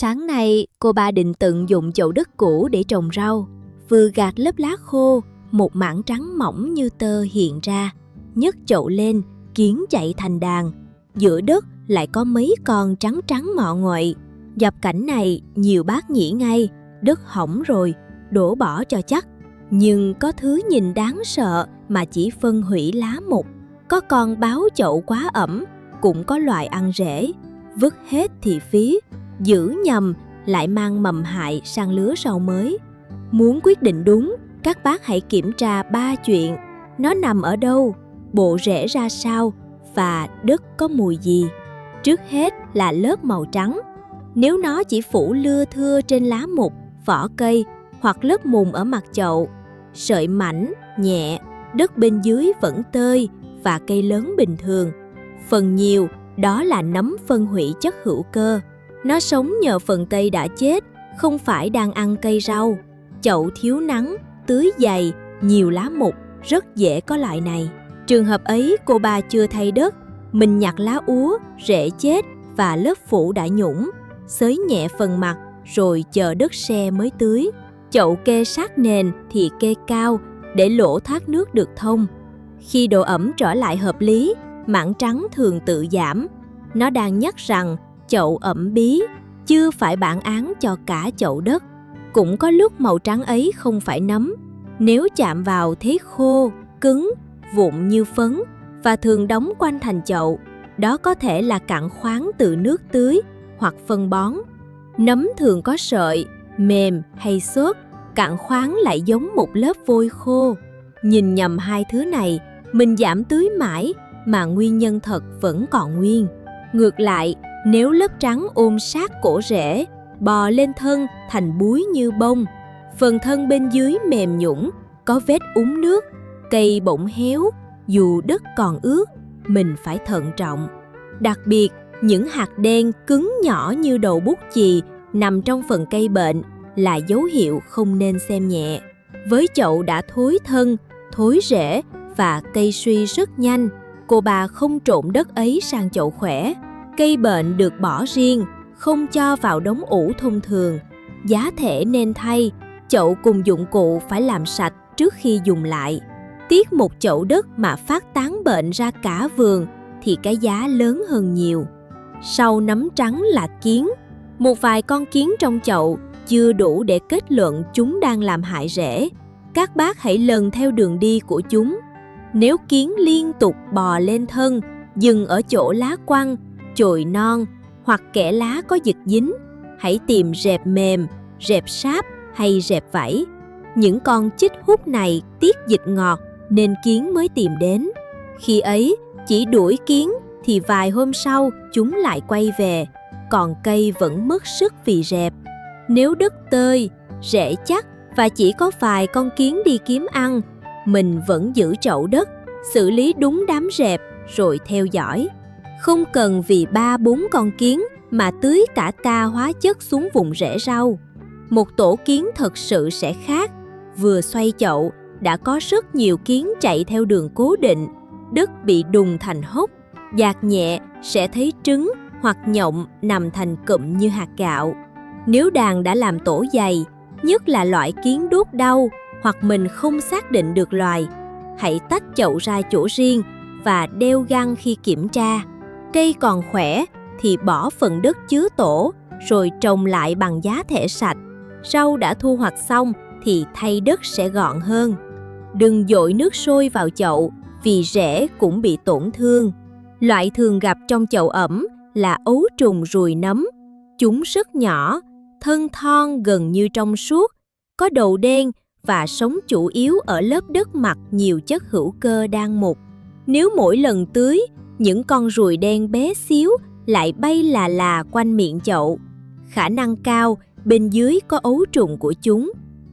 Sáng nay, cô ba định tận dụng chậu đất cũ để trồng rau. Vừa gạt lớp lá khô, một mảng trắng mỏng như tơ hiện ra. Nhấc chậu lên, kiến chạy thành đàn. Giữa đất lại có mấy con trắng trắng ngọ nguậy. Gặp cảnh này, nhiều bác nghĩ ngay, đất hỏng rồi, đổ bỏ cho chắc. Nhưng có thứ nhìn đáng sợ mà chỉ phân hủy lá mục. Có con báo chậu quá ẩm, cũng có loài ăn rễ. Vứt hết thì phí, giữ nhầm lại mang mầm hại sang lứa rau mới. Muốn quyết định đúng, các bác hãy kiểm tra 3 chuyện. Nó nằm ở đâu, bộ rễ ra sao và đất có mùi gì. Trước hết là lớp màu trắng. Nếu nó chỉ phủ lưa thưa trên lá mục, vỏ cây hoặc lớp mùn ở mặt chậu, sợi mảnh, nhẹ, đất bên dưới vẫn tơi và cây lớn bình thường. Phần nhiều đó là nấm phân hủy chất hữu cơ. Nó sống nhờ phần cây đã chết, không phải đang ăn cây rau. Chậu thiếu nắng, tưới dày, nhiều lá mục, rất dễ có loại này. Trường hợp ấy cô ba chưa thay đất, mình nhặt lá úa, rễ chết và lớp phủ đã nhũng, xới nhẹ phần mặt rồi chờ đất se mới tưới. Chậu kê sát nền thì kê cao để lỗ thoát nước được thông. Khi độ ẩm trở lại hợp lý, mảng trắng thường tự giảm. Nó đang nhắc rằng chậu ẩm bí, chưa phải bản án cho cả chậu đất. Cũng có lúc màu trắng ấy không phải nấm. Nếu chạm vào thấy khô, cứng, vụn như phấn và thường đóng quanh thành chậu, đó có thể là cặn khoáng từ nước tưới hoặc phân bón. Nấm thường có sợi, mềm hay xốp, cặn khoáng lại giống một lớp vôi khô. Nhìn nhầm hai thứ này, mình giảm tưới mãi mà nguyên nhân thật vẫn còn nguyên. Ngược lại, nếu lớp trắng ôm sát cổ rễ, bò lên thân thành búi như bông, phần thân bên dưới mềm nhũn, có vết úng nước, cây bỗng héo, dù đất còn ướt, mình phải thận trọng. Đặc biệt, những hạt đen cứng nhỏ như đầu bút chì nằm trong phần cây bệnh là dấu hiệu không nên xem nhẹ. Với chậu đã thối thân, thối rễ và cây suy rất nhanh, cô bà không trộn đất ấy sang chậu khỏe. Cây bệnh được bỏ riêng, không cho vào đống ủ thông thường. Giá thể nên thay, chậu cùng dụng cụ phải làm sạch trước khi dùng lại. Tiếc một chậu đất mà phát tán bệnh ra cả vườn thì cái giá lớn hơn nhiều. Sau nấm trắng là kiến. Một vài con kiến trong chậu chưa đủ để kết luận chúng đang làm hại rễ. Các bác hãy lần theo đường đi của chúng. Nếu kiến liên tục bò lên thân, dừng ở chỗ lá quăng, chồi non hoặc kẽ lá có dịch dính, hãy tìm rệp mềm, rệp sáp hay rệp vảy. Những con chích hút này tiết dịch ngọt nên kiến mới tìm đến. Khi ấy, chỉ đuổi kiến thì vài hôm sau chúng lại quay về, còn cây vẫn mất sức vì rệp. Nếu đất tơi, rễ chắc và chỉ có vài con kiến đi kiếm ăn, mình vẫn giữ chậu đất, xử lý đúng đám rệp rồi theo dõi. Không cần vì 3-4 con kiến mà tưới cả ca hóa chất xuống vùng rễ rau. Một tổ kiến thật sự sẽ khác. Vừa xoay chậu, đã có rất nhiều kiến chạy theo đường cố định. Đất bị đùng thành hốc, dạt nhẹ sẽ thấy trứng hoặc nhộng nằm thành cụm như hạt gạo. Nếu đàn đã làm tổ dày, nhất là loại kiến đốt đau hoặc mình không xác định được loài, hãy tách chậu ra chỗ riêng và đeo găng khi kiểm tra. Cây còn khỏe thì bỏ phần đất chứa tổ rồi trồng lại bằng giá thể sạch. Rau đã thu hoạch xong thì thay đất sẽ gọn hơn. Đừng dội nước sôi vào chậu vì rễ cũng bị tổn thương. Loại thường gặp trong chậu ẩm là ấu trùng ruồi nấm. Chúng rất nhỏ, thân thon gần như trong suốt, có đầu đen và sống chủ yếu ở lớp đất mặt nhiều chất hữu cơ đang mục. Nếu mỗi lần tưới, những con ruồi đen bé xíu lại bay là quanh miệng chậu, khả năng cao bên dưới có ấu trùng của chúng.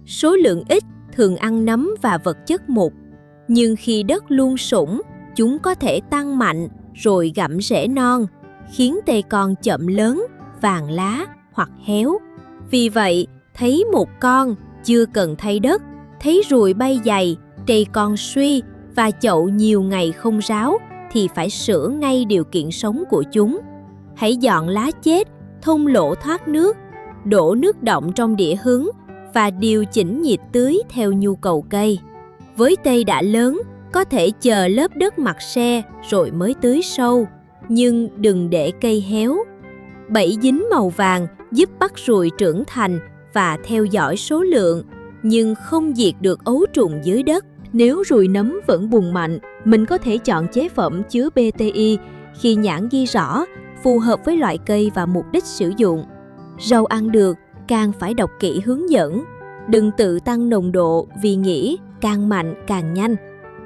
Số lượng ít thường ăn nấm và vật chất mục, nhưng khi đất luôn sũng, chúng có thể tăng mạnh rồi gặm rễ non, khiến cây con chậm lớn, vàng lá hoặc héo. Vì vậy, thấy một con chưa cần thay đất, thấy ruồi bay dày, cây con suy và chậu nhiều ngày không ráo thì phải sửa ngay điều kiện sống của chúng. Hãy dọn lá chết, thông lỗ thoát nước đổ nước đọng trong đĩa hứng và điều chỉnh nhiệt tưới theo nhu cầu cây. Với cây đã lớn, có thể chờ lớp đất mặt se rồi mới tưới sâu, nhưng đừng để cây héo. Bẫy dính màu vàng giúp bắt ruồi trưởng thành và theo dõi số lượng, nhưng không diệt được ấu trùng dưới đất. Nếu ruồi nấm vẫn bùng mạnh, mình có thể chọn chế phẩm chứa BTI khi nhãn ghi rõ, phù hợp với loại cây và mục đích sử dụng. Rau ăn được, càng phải đọc kỹ hướng dẫn. Đừng tự tăng nồng độ vì nghĩ càng mạnh càng nhanh.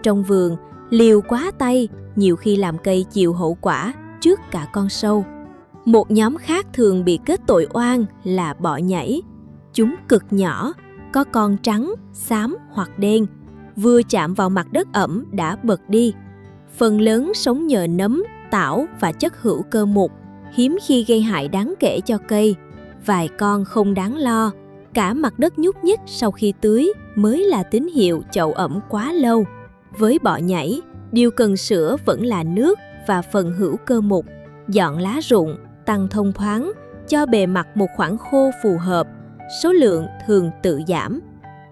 Trong vườn, liều quá tay nhiều khi làm cây chịu hậu quả trước cả con sâu. Một nhóm khác thường bị kết tội oan là bọ nhảy. Chúng cực nhỏ, có con trắng, xám hoặc đen, vừa chạm vào mặt đất ẩm đã bật đi. Phần lớn sống nhờ nấm, tảo và chất hữu cơ mục, hiếm khi gây hại đáng kể cho cây. Vài con không đáng lo, cả mặt đất nhúc nhích sau khi tưới mới là tín hiệu chậu ẩm quá lâu. Với bọ nhảy, điều cần sửa vẫn là nước và phần hữu cơ mục. Dọn lá rụng, tăng thông thoáng, cho bề mặt một khoảng khô phù hợp. Số lượng thường tự giảm.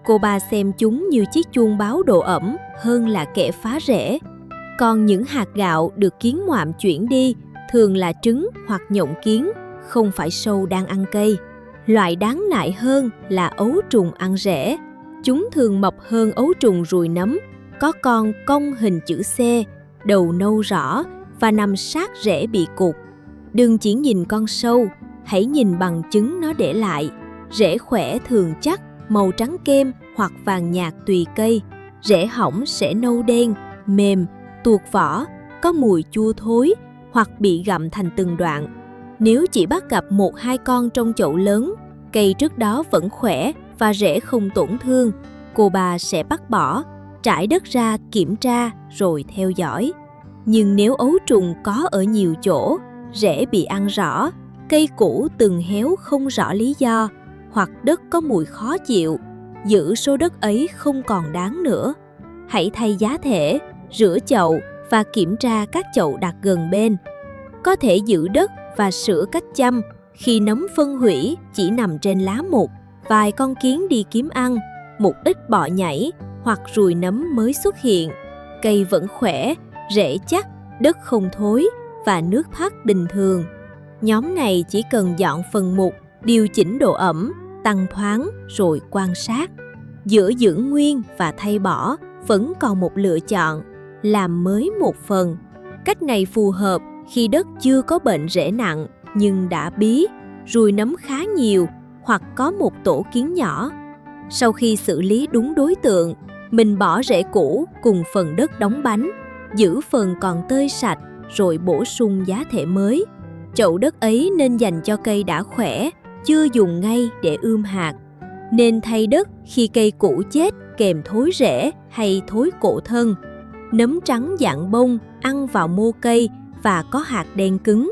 Cô ba xem chúng như chiếc chuông báo độ ẩm hơn là kẻ phá rễ. Còn những hạt gạo được kiến ngoạm chuyển đi thường là trứng hoặc nhộng kiến, không phải sâu đang ăn cây. Loại đáng nại hơn là ấu trùng ăn rễ. Chúng thường mập hơn ấu trùng ruồi nấm, có con cong hình chữ C, đầu nâu rõ và nằm sát rễ bị cụt. Đừng chỉ nhìn con sâu, hãy nhìn bằng chứng nó để lại. Rễ khỏe thường chắc, màu trắng kem hoặc vàng nhạt tùy cây. Rễ hỏng sẽ nâu đen, mềm, tuột vỏ, có mùi chua thối hoặc bị gặm thành từng đoạn. Nếu chỉ bắt gặp 1-2 con trong chậu lớn, cây trước đó vẫn khỏe và rễ không tổn thương, cô bà sẽ bắt bỏ, trải đất ra kiểm tra rồi theo dõi. Nhưng nếu ấu trùng có ở nhiều chỗ, rễ bị ăn rõ, cây cũ từng héo không rõ lý do, hoặc đất có mùi khó chịu, giữ số đất ấy không còn đáng nữa. Hãy thay giá thể, rửa chậu và kiểm tra các chậu đặt gần bên. Có thể giữ đất và sửa cách chăm. Khi nấm phân hủy chỉ nằm trên lá mục, vài con kiến đi kiếm ăn, một ít bọ nhảy hoặc ruồi nấm mới xuất hiện. Cây vẫn khỏe, rễ chắc, đất không thối và nước thoát bình thường. Nhóm này chỉ cần dọn phần mục, điều chỉnh độ ẩm, tăng thoáng rồi quan sát. Giữa giữ nguyên và thay bỏ vẫn còn một lựa chọn, làm mới một phần. Cách này phù hợp khi đất chưa có bệnh rễ nặng nhưng đã bí, ruồi nấm khá nhiều hoặc có một tổ kiến nhỏ. Sau khi xử lý đúng đối tượng, mình bỏ rễ cũ cùng phần đất đóng bánh, giữ phần còn tơi sạch rồi bổ sung giá thể mới. Chậu đất ấy nên dành cho cây đã khỏe, chưa dùng ngay để ươm hạt. Nên thay đất khi cây cũ chết kèm thối rễ hay thối cổ thân. Nấm trắng dạng bông ăn vào mô cây và có hạt đen cứng.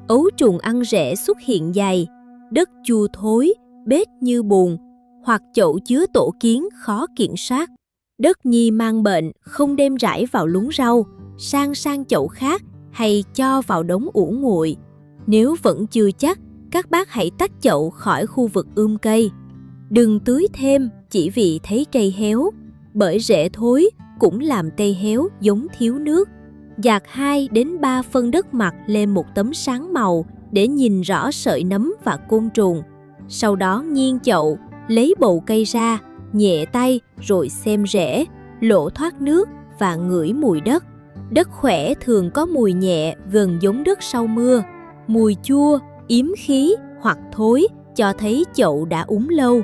Ấu trùng ăn rễ xuất hiện dày, đất chua thối, bết như bùn, hoặc chậu chứa tổ kiến khó kiểm soát. Đất nhi mang bệnh không đem rải vào luống rau, sang chậu khác hay cho vào đống ủ nguội. Nếu vẫn chưa chắc, các bác hãy tách chậu khỏi khu vực ươm cây. Đừng tưới thêm chỉ vì thấy cây héo, bởi rễ thối cũng làm cây héo giống thiếu nước. Dạt 2 đến 3 phân đất mặt lên một tấm sáng màu để nhìn rõ sợi nấm và côn trùng. Sau đó nghiêng chậu, lấy bầu cây ra, nhẹ tay rồi xem rễ, lỗ thoát nước và ngửi mùi đất. Đất khỏe thường có mùi nhẹ gần giống đất sau mưa. Mùi chua, yếm khí hoặc thối cho thấy chậu đã úng lâu.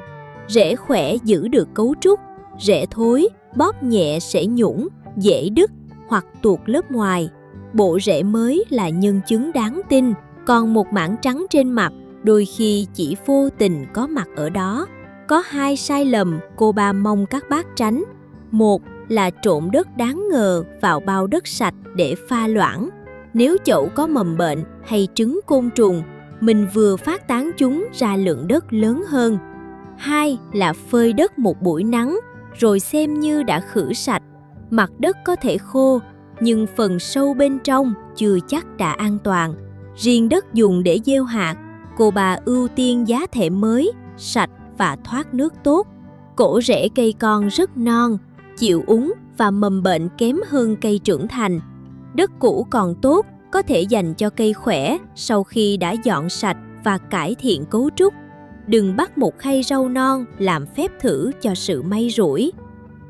Rễ khỏe giữ được cấu trúc, rễ thối, bóp nhẹ sẽ nhũng, dễ đứt hoặc tuột lớp ngoài. Bộ rễ mới là nhân chứng đáng tin, còn một mảng trắng trên mặt đôi khi chỉ vô tình có mặt ở đó. Có 2 sai lầm cô ba mong các bác tránh. Một là trộn đất đáng ngờ vào bao đất sạch để pha loãng. Nếu chậu có mầm bệnh hay trứng côn trùng, mình vừa phát tán chúng ra lượng đất lớn hơn. 2 là phơi đất một buổi nắng rồi xem như đã khử sạch. Mặt đất có thể khô, nhưng phần sâu bên trong chưa chắc đã an toàn. Riêng đất dùng để gieo hạt, cô bà ưu tiên giá thể mới, sạch và thoát nước tốt. Cổ rễ cây con rất non, chịu úng và mầm bệnh kém hơn cây trưởng thành. Đất cũ còn tốt, có thể dành cho cây khỏe sau khi đã dọn sạch và cải thiện cấu trúc. Đừng bắt một khay rau non làm phép thử cho sự may rủi.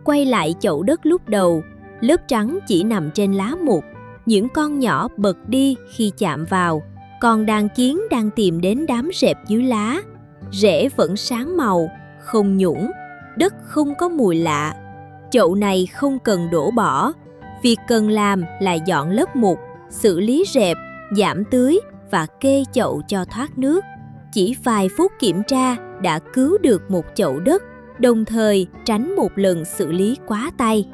Quay lại chậu đất lúc đầu, lớp trắng chỉ nằm trên lá mục, những con nhỏ bật đi khi chạm vào, còn đàn kiến đang tìm đến đám rệp dưới lá. Rễ vẫn sáng màu, không nhũng, đất không có mùi lạ. Chậu này không cần đổ bỏ, việc cần làm là dọn lớp mục, xử lý rệp, giảm tưới và kê chậu cho thoát nước. Chỉ vài phút kiểm tra đã cứu được một chậu đất, đồng thời tránh một lần xử lý quá tay.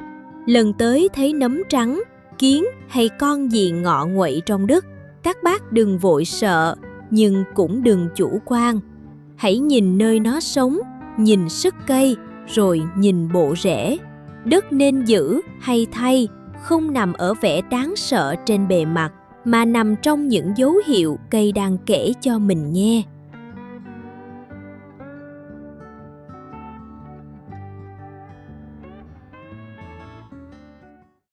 Lần tới thấy nấm trắng, kiến hay con gì ngọ nguậy trong đất, các bác đừng vội sợ, nhưng cũng đừng chủ quan. Hãy nhìn nơi nó sống, nhìn sức cây, rồi nhìn bộ rễ. Đất nên giữ hay thay không nằm ở vẻ đáng sợ trên bề mặt, mà nằm trong những dấu hiệu cây đang kể cho mình nghe.